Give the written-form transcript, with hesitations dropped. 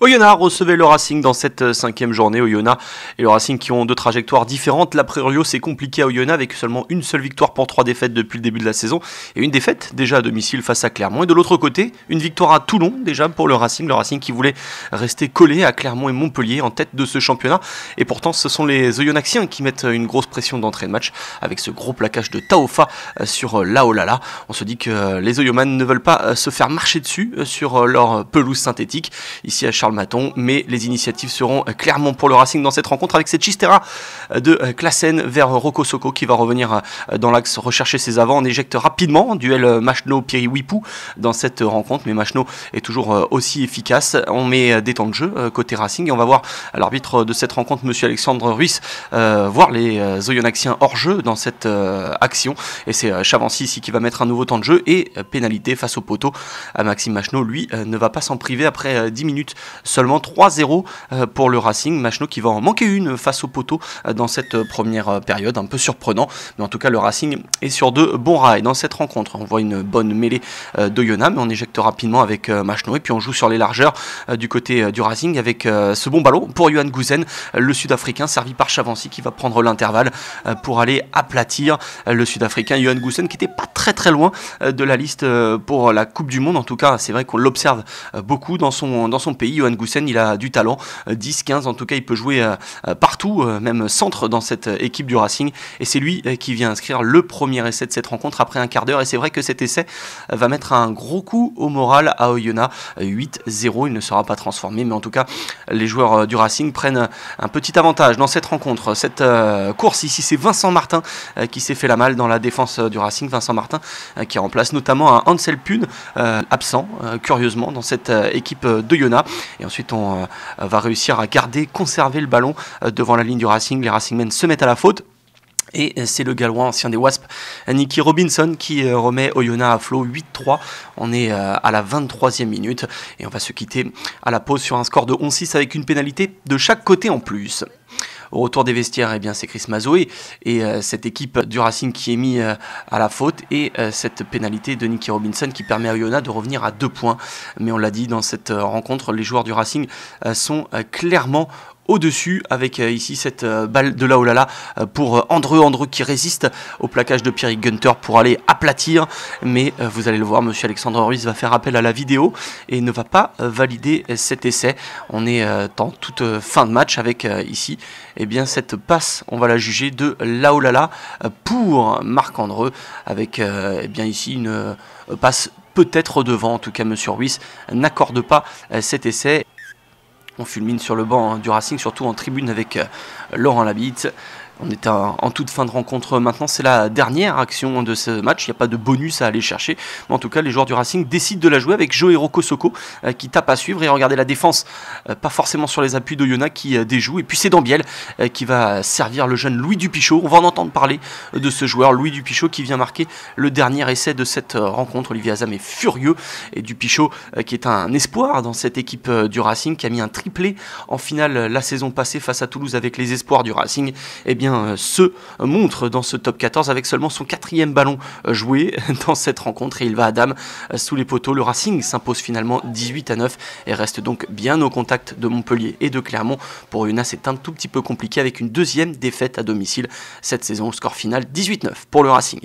Oyonnax recevait le Racing dans cette cinquième journée. Oyonnax et le Racing qui ont deux trajectoires différentes. La Prairie, c'est compliqué à Oyonnax avec seulement une seule victoire pour 3 défaites depuis le début de la saison et une défaite déjà à domicile face à Clermont. Et de l'autre côté, une victoire à Toulon déjà pour le Racing qui voulait rester collé à Clermont et Montpellier en tête de ce championnat. Et pourtant, ce sont les Oyonnaxiens qui mettent une grosse pression d'entrée de match avec ce gros plaquage de Taofa sur Laolala. On se dit que les Oyomans ne veulent pas se faire marcher dessus sur leur pelouse synthétique ici à Charles-Maton, mais les initiatives seront clairement pour le Racing dans cette rencontre avec cette chistera de Classen vers Rocco Socco qui va revenir dans l'axe rechercher ses avants. On éjecte rapidement, duel Machno-Piri-Wipou dans cette rencontre, mais Machno est toujours aussi efficace. On met des temps de jeu côté Racing et on va voir l'arbitre de cette rencontre, monsieur Alexandre Ruiz, voir les Oyonnaxiens hors jeu dans cette action, et c'est Chavancy ici qui va mettre un nouveau temps de jeu et pénalité face au poteau. Maxime Machno lui ne va pas s'en priver après 10 minutes seulement. 3-0 pour le Racing. Machno qui va en manquer une face au poteau dans cette première période, un peu surprenant, mais en tout cas le Racing est sur de bons rails dans cette rencontre. On voit une bonne mêlée d'Oyonnax, mais on éjecte rapidement avec Machno et puis on joue sur les largeurs du côté du Racing avec ce bon ballon pour Yohan Gouzen, le Sud-Africain, servi par Chavancy qui va prendre l'intervalle pour aller aplatir le Sud-Africain Yohan Gouzen qui n'était pas très loin de la liste pour la Coupe du Monde. En tout cas, c'est vrai qu'on l'observe beaucoup dans son pays. Yohan Gouzen, il a du talent, 10-15, en tout cas il peut jouer partout, même centre dans cette équipe du Racing, et c'est lui qui vient inscrire le premier essai de cette rencontre après un quart d'heure, et c'est vrai que cet essai va mettre un gros coup au moral à Oyonnax. 8-0, il ne sera pas transformé, mais en tout cas les joueurs du Racing prennent un petit avantage dans cette rencontre. Cette course ici, c'est Vincent Martin qui s'est fait la malle dans la défense du Racing. Vincent Martin qui remplace notamment un Ansel Pune absent curieusement dans cette équipe d'Oyonnax. Et ensuite, on va réussir à conserver le ballon devant la ligne du Racing. Les Racingmen se mettent à la faute. Et c'est le Gallois ancien des Wasps, Nicky Robinson, qui remet Oyonnax à flot. 8-3. On est à la 23e minute. Et on va se quitter à la pause sur un score de 11-6 avec une pénalité de chaque côté en plus. Au retour des vestiaires, eh bien, c'est Chris Mazoé et cette équipe du Racing qui est mis à la faute, et cette pénalité de Nicky Robinson qui permet à Oyonnax de revenir à 2 points. Mais on l'a dit, dans cette rencontre, les joueurs du Racing sont clairement au-dessus, avec ici cette balle de Laolala pour Andreu qui résiste au plaquage de Pierrick Gunter pour aller aplatir, mais vous allez le voir, monsieur Alexandre Ruiz va faire appel à la vidéo et ne va pas valider cet essai. On est en toute fin de match avec ici cette passe, on va la juger, de Laolala pour Marc Andreu, avec ici une passe peut-être devant. En tout cas, monsieur Ruiz n'accorde pas cet essai. On fulmine sur le banc du Racing, surtout en tribune avec Laurent Labitte. On est en toute fin de rencontre maintenant, c'est la dernière action de ce match, il n'y a pas de bonus à aller chercher, mais en tout cas les joueurs du Racing décident de la jouer avec Joe et Rocco Socco qui tapent à suivre, et regardez la défense, pas forcément sur les appuis d'Oyonnax qui déjoue, et puis c'est Dambiel qui va servir le jeune Louis Dupichot. On va en entendre parler de ce joueur, Louis Dupichot, qui vient marquer le dernier essai de cette rencontre. Olivier Azam est furieux, et Dupichot qui est un espoir dans cette équipe du Racing, qui a mis un triplé en finale la saison passée face à Toulouse avec les espoirs du Racing, se montre dans ce top 14 avec seulement son 4e ballon joué dans cette rencontre, et il va à dame sous les poteaux. Le Racing s'impose finalement 18-9 et reste donc bien au contact de Montpellier et de Clermont. Pour Oyonnax, c'est un tout petit peu compliqué avec une 2e défaite à domicile cette saison, au score final 18-9 pour le Racing.